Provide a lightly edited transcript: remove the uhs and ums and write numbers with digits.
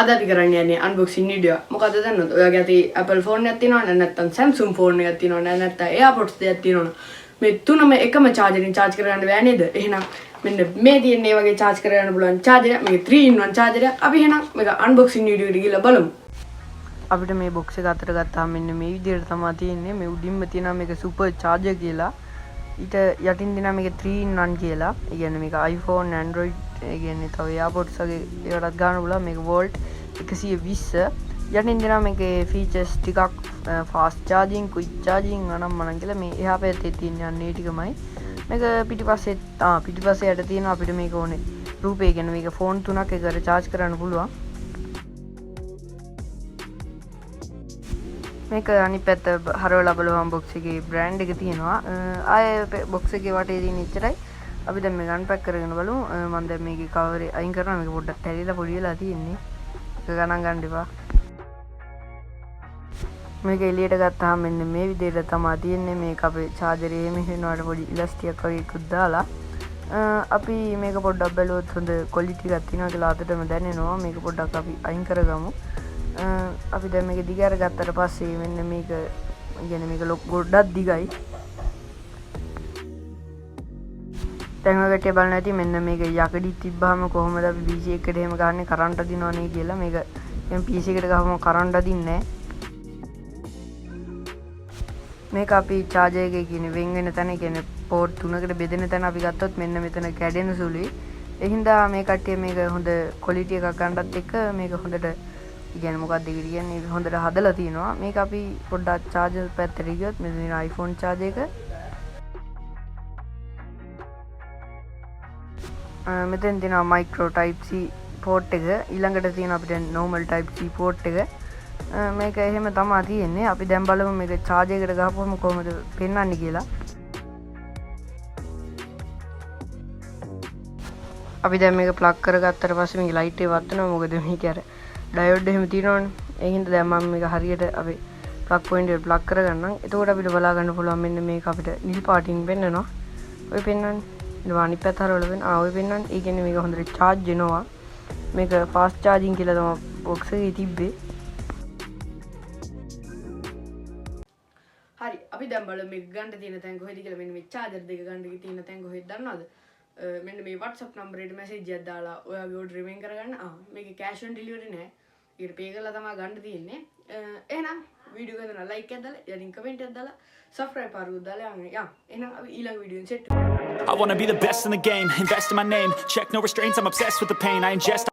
අද අපි කරන්න යන්නේ අන්බොක්සින් වීඩියෝ. මොකද දන්නවද? ඔයාගේ අතේ Apple phone එකක් තියෙනවද නැත්නම් Samsung phone එකක් තියෙනවද නැත්නම් AirPods දෙකක් තියෙනවද? මේ තුනම එකම charger එකෙන් charge කරගන්න බෑ නේද? එහෙනම් මෙන්න මේ තියෙන මේ වගේ charge කරගන්න පුළුවන් charger එක. මේක 3-in-1 charger එක. අපි එහෙනම් මේක unboxing වීඩියෝ එකට ගිහලා බලමු. අපිට මේ box එක අතට ගත්තාම මෙන්න මේ විදිහට තමයි තියෙන්නේ. මේ උඩින්ම තියෙනවා මේක super charger කියලා. ඊට යටින් දෙනවා මේක 3-in-1 කියලා. ඒ කියන්නේ මේක iPhone, Android ඒ කියන්නේ තව AirPods වගේ ඒවටත් ගන්න පුළුවන්. මේක volt 120. යටින් දෙනවා මේකේ features ටිකක් fast charging, quick charging අනම්මනම් කියලා. මේ එහා පැත්තේ තියෙන යන්නේ ටිකමයි. මේක පිටිපස්සේ යට තියෙනවා අපිට මේක ඕනේ රූපේ කියන්නේ මේක phone තුනක් එකට charge කරන්න පුළුවන්. මේක අනිත් පැත්ත හරවලා බලුවම box එකේ brand එක තියෙනවා. ආයේ box එකේ වටේ තියෙන ඉච්චරයි. අපි දැන් මේක unpack කරගෙන බලමු. මම දැන් මේකේ cover එක අයින් කරනවා. මේක පොඩ්ඩක් තැලිලා පොඩි වෙලා තියෙන්නේ. ඒක ගණන් ගන්න එපා. මේක එළියට ගත්තාම මෙන්න මේ විදිහට තමයි තියෙන්නේ. මේක අපේ charger එකේ මෙහෙනවට පොඩි elastic එකක් වගේ එකක් දාලා අපි මේක පොඩ්ඩක් බැලුවොත් හොඳ quality එකක් තියෙනවා කියලා අතටම දැනෙනවා. මේක පොඩ්ඩක් අපි අයින් කරගමු. අපි දැන් මේක දිග අරගත්තට පස්සේ මෙන්න මේක කියන්නේ මේක ගොඩක් දිගයි. දැන් ඔයගොල්ලෝ බලන්න ඇති මෙන්න මේක යකඩි තිබ්බහම කොහොමද අපි PC එකට එහෙම ගන්න කරන්ට් අදිනවනේ කියලා. මේක දැන් PC එකට ගහම කරන්ට් අදින්නේ නැහැ. මේක අපි charger එකේ කියන්නේ වෙන් වෙන තැන කියන්නේ port 3කට බෙදෙන තැන අපි ගත්තොත් මෙන්න මෙතන කැඩෙන සුළුයි. ඒ හින්දා මේ කට්ටිය මේක හොඳ quality එකක් ගන්නත් එක්ක මේක හොඳට කියන්නේ මොකක්ද කියන්නේ හොඳට හදලා තිනවා. මේක අපි පොඩ්ඩක් charger පැත්තට ගියොත් මෙතන iPhone charger එක මෙතෙන් තියෙනවා micro type C port එක. ඊළඟට තියෙනවා අපිට normal type C port එක. මේක එහෙම තමයි තියෙන්නේ. අපි දැන් බලමු මේක charger එකට ගහපුවම කොහොමද පෙන්වන්නේ කියලා. අපි දැන් මේක plug කරගත්තට පස්සේ මේක light එක වත්නවා. මොකද මේක අර diode එහෙම තියෙනවනේ. ඒ හින්දා දැන් මම මේක හරියට අපි plug point එකට plug කරගන්නම්. එතකොට අපිට බලා ගන්න පුළුවන් මෙන්න මේක අපිට නිල් පාටින් පෙන්වනවා. ඔය පෙන්වන්නේ. ඊට අනිත් පැත්ත හරවලා වෙන. ඔය පෙන්වන්නේ. ඒ කියන්නේ මේක හොඳට charge වෙනවා. මේක fast charging කියලා තමයි box එකේ තිබ්බේ. හරි අපි දැන් බලමු මේක ගන්න තියෙන තැන් කොහෙද කියලා. මෙන්න මේ charger දෙක ගන්න තියෙන තැන් කොහෙද දන්නවද? මෙන්න මේ WhatsApp number එකට message එකක් දාලා ඔයාගේ order remain කරගන්න. මේකේ cash on delivery නෑ. ඒකට pay කරලා තමයි ගන්න තියෙන්නේ. එහෙනම් වීඩියෝ එක ගන්න like එකක් දාලා යටින් comment එකක් දාලා subscribe පාරුත් දාලා යන්න. එහෙනම් අපි ඊළඟ වීඩියෝෙන් set I wanna be the best in the game, invest in my name, check no restraints, I'm obsessed with the pain I ingest.